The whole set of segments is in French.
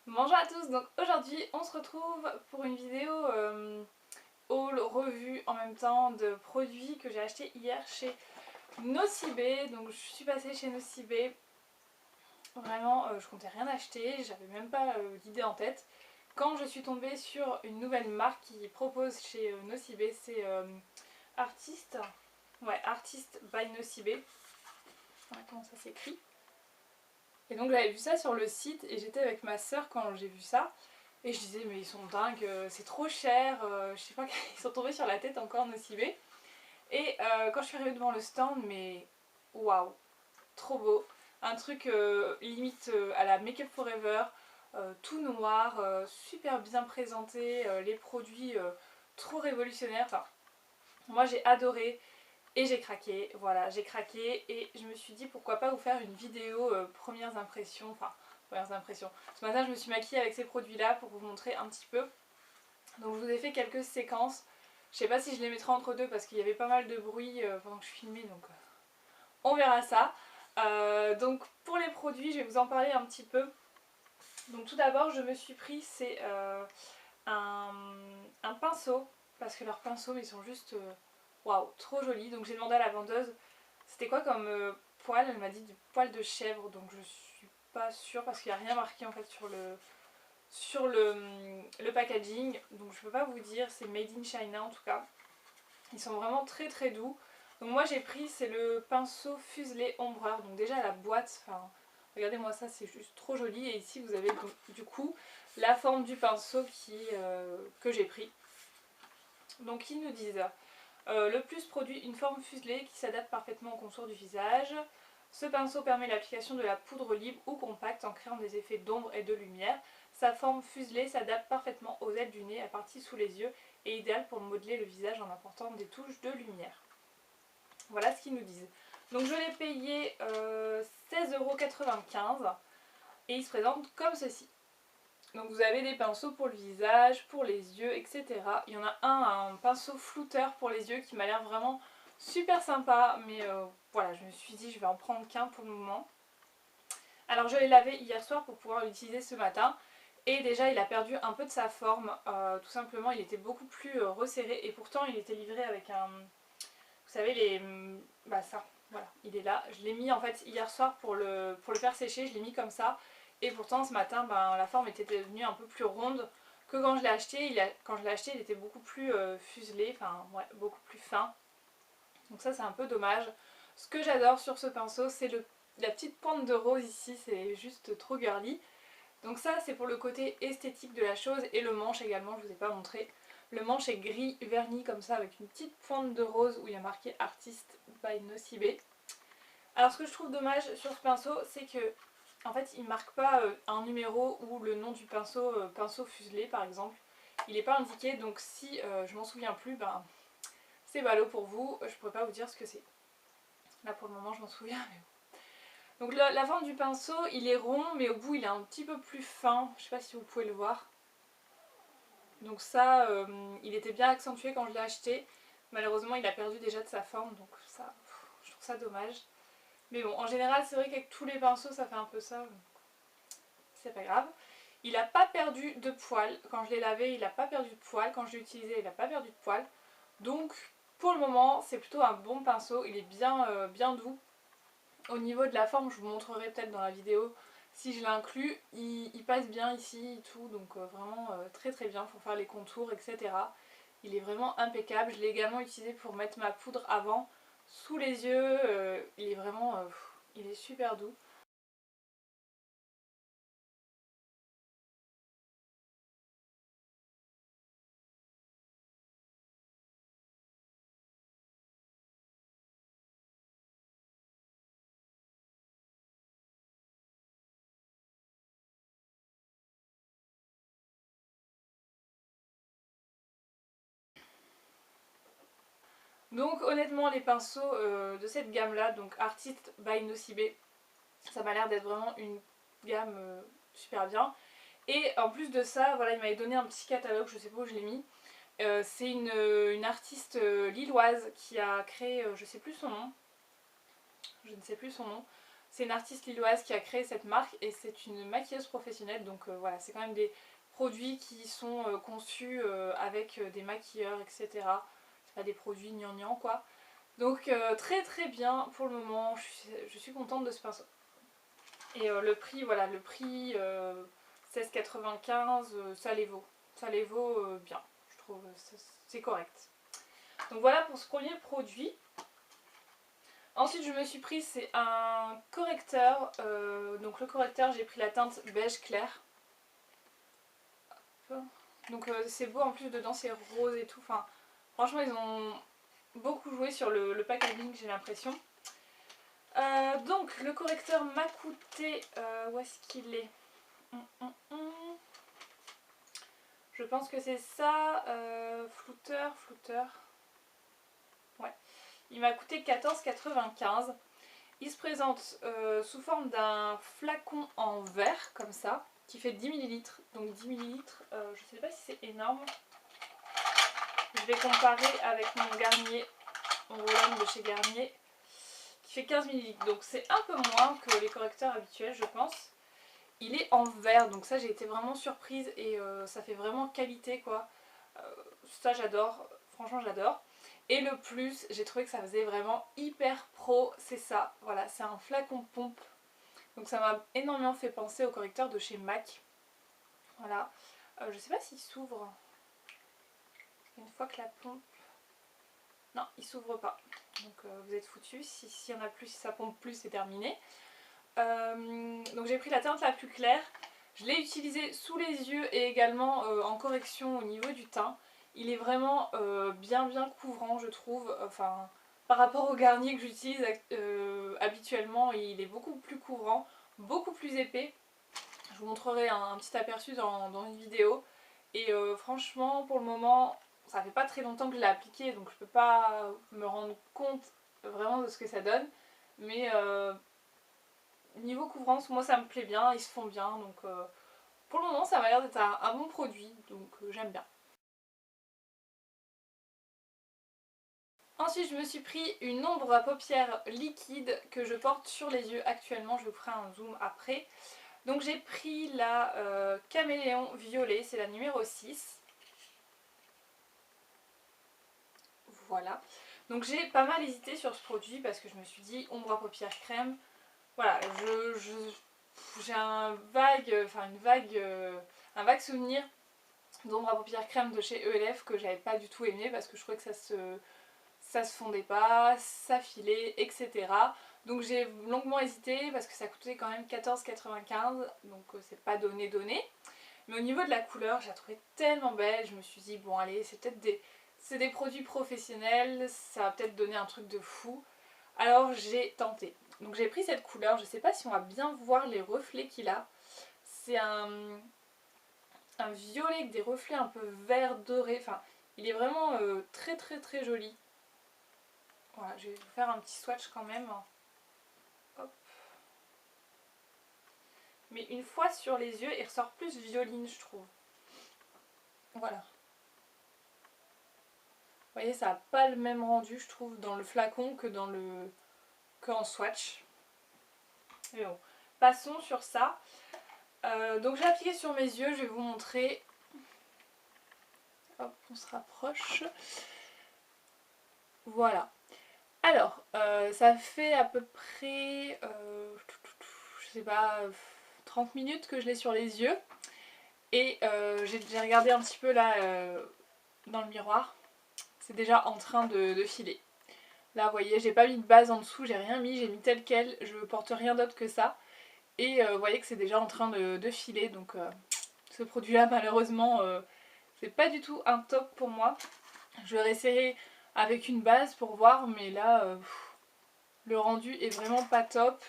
Bonjour à tous, donc aujourd'hui on se retrouve pour une vidéo haul, revue en même temps de produits que j'ai achetés hier chez Nocibé. Donc je suis passée chez Nocibé, vraiment je comptais rien acheter, j'avais même pas d'idée en tête. Quand je suis tombée sur une nouvelle marque qui propose chez Nocibé, c'est Artist, ouais, Artist by Nocibé, voilà comment ça s'écrit. Et donc j'avais vu ça sur le site et j'étais avec ma soeur quand j'ai vu ça. Et je disais mais ils sont dingues, c'est trop cher, je sais pas, ils sont tombés sur la tête encore Nocibé. Et quand je suis arrivée devant le stand, mais waouh, trop beau. Un truc limite à la Make Up Forever, tout noir, super bien présenté, les produits trop révolutionnaires. Enfin, moi j'ai adoré. Et j'ai craqué, voilà, j'ai craqué et je me suis dit pourquoi pas vous faire une vidéo premières impressions, enfin premières impressions. Ce matin je me suis maquillée avec ces produits là pour vous montrer un petit peu. Donc je vous ai fait quelques séquences, je sais pas si je les mettrai entre deux parce qu'il y avait pas mal de bruit pendant que je filmais donc on verra ça. Donc pour les produits je vais vous en parler un petit peu. Donc tout d'abord je me suis pris c'est un pinceau parce que leurs pinceaux ils sont juste waouh, trop jolis. Donc j'ai demandé à la vendeuse c'était quoi comme poil. Elle m'a dit du poil de chèvre, donc je suis pas sûre parce qu'il n'y a rien marqué en fait sur le packaging, donc je peux pas vous dire. C'est made in China en tout cas. Ils sont vraiment très très doux. Donc moi j'ai pris c'est le pinceau fuselé ombreur. Donc déjà la boîte, enfin regardez moi ça, c'est juste trop joli. Et ici vous avez donc, du coup la forme du pinceau que j'ai pris. Donc ils nous disent le plus produit une forme fuselée qui s'adapte parfaitement au contour du visage. Ce pinceau permet l'application de la poudre libre ou compacte en créant des effets d'ombre et de lumière. Sa forme fuselée s'adapte parfaitement aux ailes du nez, à partie sous les yeux, et idéale pour modeler le visage en apportant des touches de lumière. Voilà ce qu'ils nous disent. Donc je l'ai payé 16,95 € et il se présente comme ceci. Donc vous avez des pinceaux pour le visage, pour les yeux, etc. Il y en a un pinceau flouteur pour les yeux qui m'a l'air vraiment super sympa. Mais voilà, je me suis dit je vais en prendre qu'un pour le moment. Alors je l'ai lavé hier soir pour pouvoir l'utiliser ce matin. Et déjà il a perdu un peu de sa forme. Tout simplement il était beaucoup plus resserré. Et pourtant il était livré avec un... Vous savez les... Bah ça, voilà, il est là. Je l'ai mis en fait hier soir pour le faire sécher. Je l'ai mis comme ça. Et pourtant ce matin ben, la forme était devenue un peu plus ronde que quand je l'ai acheté. Quand je l'ai acheté il était beaucoup plus fuselé, enfin ouais, beaucoup plus fin. Donc ça c'est un peu dommage. Ce que j'adore sur ce pinceau c'est la petite pointe de rose ici, c'est juste trop girly. Donc ça c'est pour le côté esthétique de la chose. Et le manche également, je ne vous ai pas montré. Le manche est gris verni comme ça avec une petite pointe de rose où il y a marqué Artist by Nocibé. Alors ce que je trouve dommage sur ce pinceau c'est que en fait il ne marque pas un numéro ou le nom du pinceau, pinceau fuselé par exemple. Il n'est pas indiqué, donc si je m'en souviens plus, ben c'est ballot pour vous, je pourrais pas vous dire ce que c'est. Là pour le moment je m'en souviens mais bon. Donc la forme du pinceau il est rond mais au bout il est un petit peu plus fin, je sais pas si vous pouvez le voir. Donc ça il était bien accentué quand je l'ai acheté. Malheureusement il a perdu déjà de sa forme, donc ça je trouve ça dommage. Mais bon, en général, c'est vrai qu'avec tous les pinceaux, ça fait un peu ça. C'est pas grave. Il n'a pas perdu de poils. Quand je l'ai lavé, il n'a pas perdu de poils. Quand je l'ai utilisé, il n'a pas perdu de poils. Donc, pour le moment, c'est plutôt un bon pinceau. Il est bien, bien doux. Au niveau de la forme, je vous montrerai peut-être dans la vidéo si je l'inclus. Il passe bien ici et tout. Donc, vraiment très très bien pour faire les contours, etc. Il est vraiment impeccable. Je l'ai également utilisé pour mettre ma poudre avant sous les yeux. Il est vraiment... il est super doux. Donc honnêtement les pinceaux de cette gamme là, donc Artist by Nocibé, ça m'a l'air d'être vraiment une gamme super bien. Et en plus de ça, voilà, il m'avait donné un petit catalogue, je sais pas où je l'ai mis. C'est une artiste lilloise qui a créé, je sais plus son nom, je ne sais plus son nom. C'est une artiste lilloise qui a créé cette marque et c'est une maquilleuse professionnelle, donc voilà, c'est quand même des produits qui sont conçus avec des maquilleurs, etc. C'est pas des produits gnangnan quoi. Donc très très bien pour le moment, je suis contente de ce pinceau. Et le prix, voilà, le prix 16,95, ça les vaut bien, je trouve, c'est correct. Donc voilà pour ce premier produit. Ensuite je me suis pris, c'est un correcteur, donc le correcteur j'ai pris la teinte beige clair. Donc c'est beau, en plus dedans c'est rose et tout, enfin franchement ils ont beaucoup joué sur le packaging, j'ai l'impression. Donc le correcteur m'a coûté, où est-ce qu'il est, Je pense que c'est ça, flouteur, ouais. Il m'a coûté 14,95. Il se présente sous forme d'un flacon en verre, comme ça, qui fait 10 ml. Donc 10 ml, je sais pas si c'est énorme. Je vais comparer avec mon Garnier, mon Roland de chez Garnier, qui fait 15 ml. Donc c'est un peu moins que les correcteurs habituels, je pense. Il est en verre, donc ça j'ai été vraiment surprise et ça fait vraiment qualité quoi. Ça j'adore, franchement j'adore. Et le plus, j'ai trouvé que ça faisait vraiment hyper pro, c'est ça. Voilà, c'est un flacon pompe. Donc ça m'a énormément fait penser au correcteur de chez MAC. Voilà. Je sais pas s'il s'ouvre. Une fois que la pompe... Non, il s'ouvre pas. Donc vous êtes foutus. S'il y en a plus, si ça pompe plus, c'est terminé. Donc j'ai pris la teinte la plus claire. Je l'ai utilisé sous les yeux et également en correction au niveau du teint. Il est vraiment bien couvrant je trouve. Enfin, par rapport au Garnier que j'utilise habituellement, il est beaucoup plus couvrant, beaucoup plus épais. Je vous montrerai un petit aperçu dans une vidéo. Et franchement pour le moment, ça fait pas très longtemps que je l'ai appliqué, donc je peux pas me rendre compte vraiment de ce que ça donne. Mais niveau couvrance, moi ça me plaît bien, ils se font bien, donc pour le moment ça m'a l'air d'être un bon produit, donc j'aime bien. Ensuite je me suis pris une ombre à paupières liquide que je porte sur les yeux actuellement, je vous ferai un zoom après. Donc j'ai pris la Caméléon Violet, c'est la numéro 6. Voilà. Donc j'ai pas mal hésité sur ce produit parce que je me suis dit ombre à paupières crème. Voilà, j'ai un vague souvenir d'ombre à paupières crème de chez ELF que j'avais pas du tout aimé parce que je trouvais que ça se fondait pas, ça filait, etc. Donc j'ai longuement hésité parce que ça coûtait quand même 14,95, donc c'est pas donné. Mais au niveau de la couleur, je la trouvais tellement belle, je me suis dit bon allez, c'est des produits professionnels, ça va peut-être donner un truc de fou. Alors j'ai tenté. Donc j'ai pris cette couleur, je sais pas si on va bien voir les reflets qu'il a. C'est un violet avec des reflets un peu vert doré, enfin il est vraiment très joli. Voilà, je vais vous faire un petit swatch quand même. Hop. Mais une fois sur les yeux, il ressort plus violine je trouve. Voilà. Vous voyez, ça n'a pas le même rendu je trouve dans le flacon que qu'en swatch. Mais bon, passons sur ça. Donc j'ai appliqué sur mes yeux, je vais vous montrer. Hop, on se rapproche. Voilà. Alors, ça fait à peu près, je sais pas, 30 minutes que je l'ai sur les yeux. Et j'ai regardé un petit peu là dans le miroir. C'est déjà en train de filer. Là, vous voyez, j'ai pas mis de base en dessous, j'ai rien mis, j'ai mis tel quel. Je porte rien d'autre que ça. Et vous voyez que c'est déjà en train de filer. Donc ce produit-là, malheureusement, c'est pas du tout un top pour moi. Je vais réessayer avec une base pour voir, mais là, le rendu est vraiment pas top.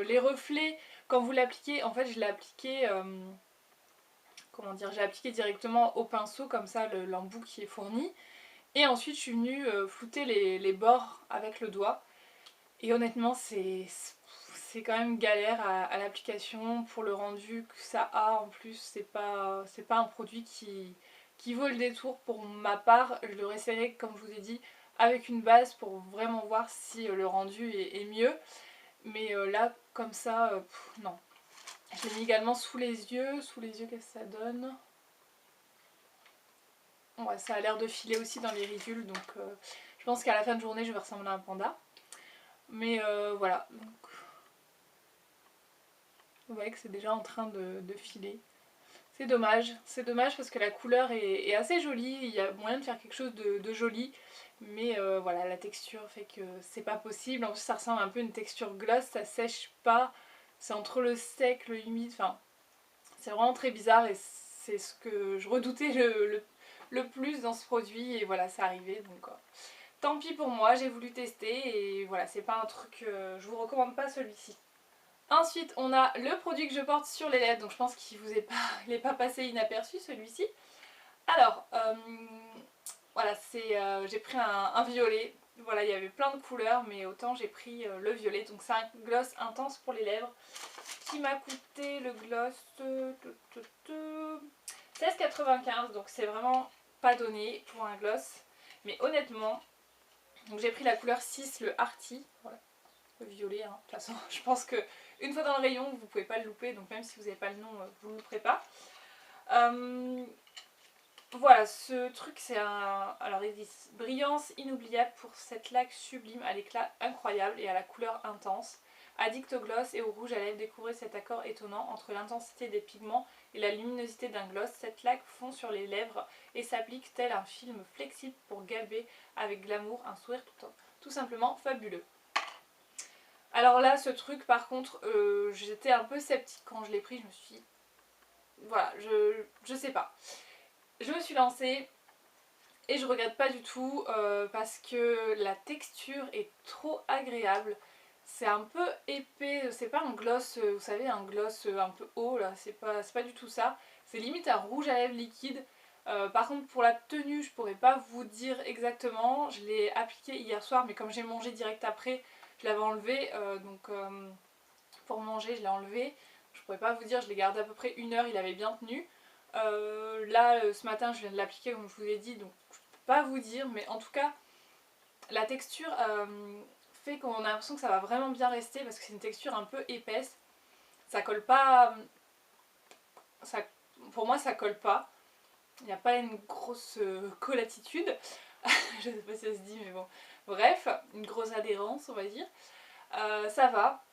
Les reflets, quand vous l'appliquez, en fait je l'ai appliqué, comment dire, j'ai appliqué directement au pinceau, comme ça l'embout qui est fourni. Et ensuite je suis venue flouter les bords avec le doigt. Et honnêtement c'est quand même galère à l'application pour le rendu que ça a. En plus c'est pas un produit qui vaut le détour pour ma part. Je le réessayerai comme je vous ai dit avec une base pour vraiment voir si le rendu est mieux. Mais là, comme ça, non. Je l'ai mis également sous les yeux. Sous les yeux, qu'est-ce que ça donne? Ouais, ça a l'air de filer aussi dans les ridules, donc je pense qu'à la fin de journée, je vais ressembler à un panda. Mais voilà, donc vous voyez que c'est déjà en train de filer. C'est dommage parce que la couleur est assez jolie, il y a moyen de faire quelque chose de joli, mais voilà, la texture fait que c'est pas possible. En plus, ça ressemble un peu à une texture gloss, ça sèche pas, c'est entre le sec, le humide, enfin, c'est vraiment très bizarre et c'est ce que je redoutais le plus dans ce produit, et voilà, c'est arrivé, donc tant pis pour moi, j'ai voulu tester, et voilà, c'est pas un truc, je vous recommande pas celui-ci. Ensuite, on a le produit que je porte sur les lèvres, donc je pense qu'il vous est pas, il est pas passé inaperçu celui-ci. Alors, voilà, j'ai pris un violet. Voilà, il y avait plein de couleurs, mais autant j'ai pris le violet. Donc c'est un gloss intense pour les lèvres qui m'a coûté le gloss 16,95. Donc c'est vraiment pas donné pour un gloss. Mais honnêtement, donc j'ai pris la couleur 6, le Arty. Voilà, le violet, hein. De toute façon, je pense que une fois dans le rayon, vous pouvez pas le louper. Donc même si vous n'avez pas le nom, vous ne le louperez pas. Voilà, ce truc c'est un... Alors ils disent brillance inoubliable pour cette laque sublime à l'éclat incroyable et à la couleur intense. Addict au gloss et au rouge à lèvres, découvrez cet accord étonnant entre l'intensité des pigments et la luminosité d'un gloss. Cette laque fond sur les lèvres et s'applique tel un film flexible pour galber avec glamour un sourire tout simplement fabuleux. Alors là, ce truc par contre, j'étais un peu sceptique quand je l'ai pris, je me suis dit... Voilà, je sais pas. Je me suis lancée et je regrette pas du tout parce que la texture est trop agréable. C'est un peu épais, c'est pas un gloss, vous savez, un gloss un peu haut là, c'est pas du tout ça. C'est limite un rouge à lèvres liquide. Par contre pour la tenue, je pourrais pas vous dire exactement. Je l'ai appliqué hier soir, mais comme j'ai mangé direct après, je l'avais enlevé. Donc pour manger, je l'ai enlevé. Je pourrais pas vous dire, je l'ai gardé à peu près 1 heure, il avait bien tenu. Là, ce matin, je viens de l'appliquer comme je vous ai dit, donc je peux pas vous dire, mais en tout cas, la texture fait qu'on a l'impression que ça va vraiment bien rester parce que c'est une texture un peu épaisse. Ça colle pas. Ça, pour moi, ça colle pas. Il n'y a pas une grosse collatitude. Je sais pas si ça se dit, mais bon. Bref, une grosse adhérence, on va dire. Ça va.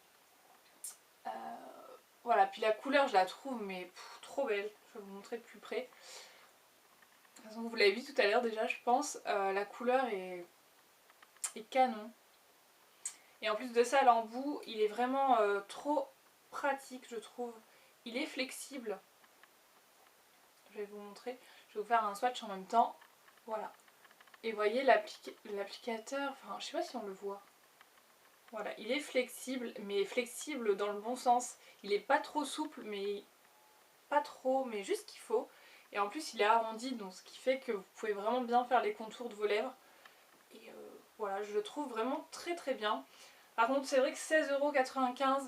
Euh, voilà, puis la couleur, je la trouve mais trop belle. Je vais vous montrer de plus près. De toute façon, vous l'avez vu tout à l'heure déjà, je pense. La couleur est canon. Et en plus de ça, l'embout, il est vraiment trop pratique, je trouve. Il est flexible. Je vais vous montrer. Je vais vous faire un swatch en même temps. Voilà. Et vous voyez l'applicateur, enfin, je sais pas si on le voit. Voilà, il est flexible, mais flexible dans le bon sens. Il est pas trop souple, mais pas trop, mais juste ce qu'il faut. Et en plus, il est arrondi, donc ce qui fait que vous pouvez vraiment bien faire les contours de vos lèvres. Et voilà, je le trouve vraiment très très bien. Par contre, c'est vrai que 16,95 €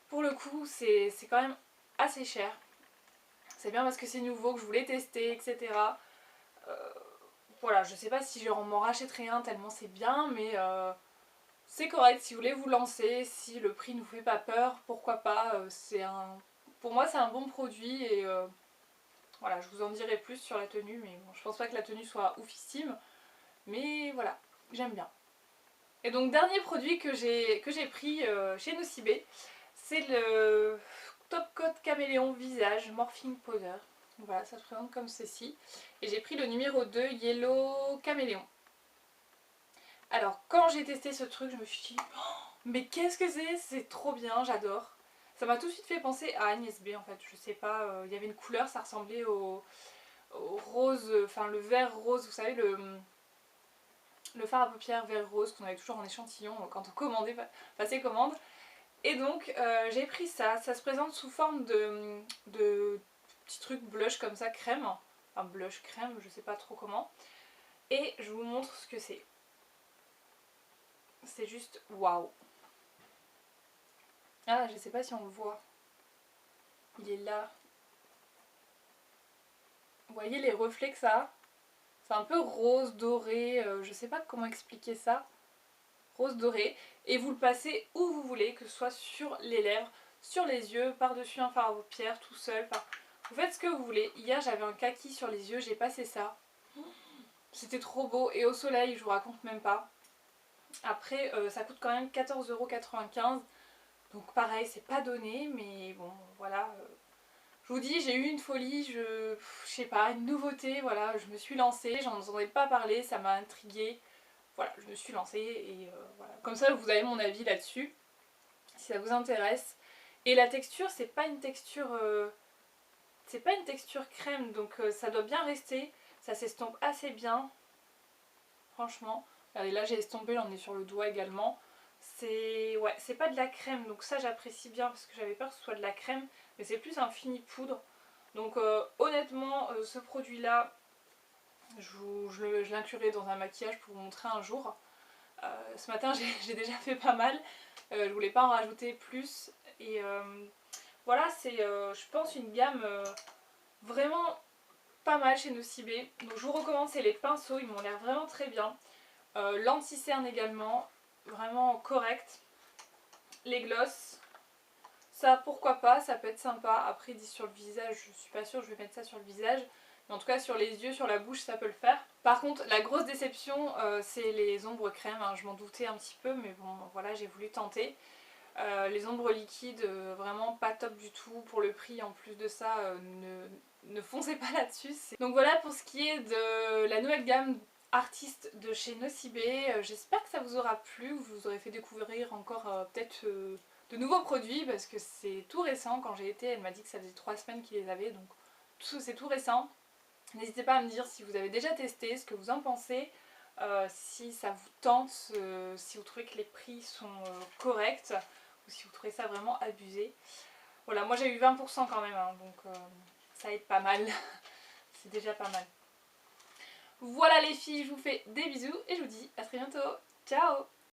pour le coup, c'est quand même assez cher. C'est bien parce que c'est nouveau, que je voulais tester, etc. Voilà, je sais pas si je m'en rachèterai un tellement c'est bien, mais c'est correct. Si vous voulez vous lancer, si le prix ne vous fait pas peur, pourquoi pas. Pour moi, c'est un bon produit et voilà, je vous en dirai plus sur la tenue, mais bon, je pense pas que la tenue soit oufissime, mais voilà, j'aime bien. Et donc, dernier produit que j'ai pris chez Nocibé, c'est le Top Coat Caméléon Visage Morphing Powder. Voilà, ça se présente comme ceci. Et j'ai pris le numéro 2 Yellow Caméléon. Alors, quand j'ai testé ce truc, je me suis dit, oh, mais qu'est-ce que c'est? C'est trop bien, j'adore. Ça m'a tout de suite fait penser à Agnès B en fait. Je sais pas, il y avait une couleur, ça ressemblait au rose, enfin le vert rose, vous savez, le fard à paupières vert rose qu'on avait toujours en échantillon quand on commandait, passait commande. Et donc j'ai pris ça, ça se présente sous forme de petits trucs blush comme ça, crème, enfin blush crème, je sais pas trop comment. Et je vous montre ce que c'est. C'est juste waouh. Ah, je sais pas si on le voit. Il est là. Vous voyez les reflets que ça a? C'est un peu rose, doré, je sais pas comment expliquer ça. rose doré. Et vous le passez où vous voulez, que ce soit sur les lèvres, sur les yeux, par-dessus un fard à paupières, tout seul. Enfin, vous faites ce que vous voulez. Hier j'avais un kaki sur les yeux, j'ai passé ça. C'était trop beau et au soleil, je vous raconte même pas. Après ça coûte quand même 14,95 €. Donc pareil, c'est pas donné, mais bon voilà. Je vous dis, j'ai eu une folie, je sais pas, une nouveauté, voilà, je me suis lancée, j'en entendais pas parler, ça m'a intriguée. Voilà, je me suis lancée et voilà. Comme ça vous avez mon avis là-dessus, si ça vous intéresse. Et la texture, c'est pas une texture crème, donc ça doit bien rester. Ça s'estompe assez bien, franchement. Regardez, là j'ai estompé, j'en ai sur le doigt également. Ouais, c'est pas de la crème, donc ça j'apprécie bien parce que j'avais peur que ce soit de la crème, mais c'est plus un fini poudre. Donc honnêtement, ce produit-là, je l'inclurai dans un maquillage pour vous montrer un jour. Ce matin j'ai déjà fait pas mal, je voulais pas en rajouter plus. Et voilà, c'est je pense une gamme vraiment pas mal chez Nocibé. Donc je vous recommande, c'est les pinceaux, ils m'ont l'air vraiment très bien. L'anti-cerne également, vraiment correct. Les glosses, ça pourquoi pas, ça peut être sympa. Après ils disent sur le visage, je suis pas sûre que je vais mettre ça sur le visage. Mais en tout cas sur les yeux, sur la bouche, ça peut le faire. Par contre, la grosse déception, c'est les ombres crème. Hein. Je m'en doutais un petit peu, mais bon, voilà, j'ai voulu tenter. Les ombres liquides, vraiment pas top du tout. Pour le prix, en plus de ça, ne foncez pas là-dessus. Donc voilà pour ce qui est de la nouvelle gamme artiste de chez Nocibé. J'espère que ça vous aura plu, vous aurez fait découvrir encore peut-être de nouveaux produits parce que c'est tout récent. Quand j'ai été, elle m'a dit que ça faisait 3 semaines qu'ils les avaient, donc c'est tout récent. N'hésitez pas à me dire si vous avez déjà testé, ce que vous en pensez, si ça vous tente, si vous trouvez que les prix sont corrects ou si vous trouvez ça vraiment abusé. Voilà, moi j'ai eu 20% quand même, hein, donc ça aide pas mal. C'est déjà pas mal. Voilà les filles, je vous fais des bisous et je vous dis à très bientôt. Ciao!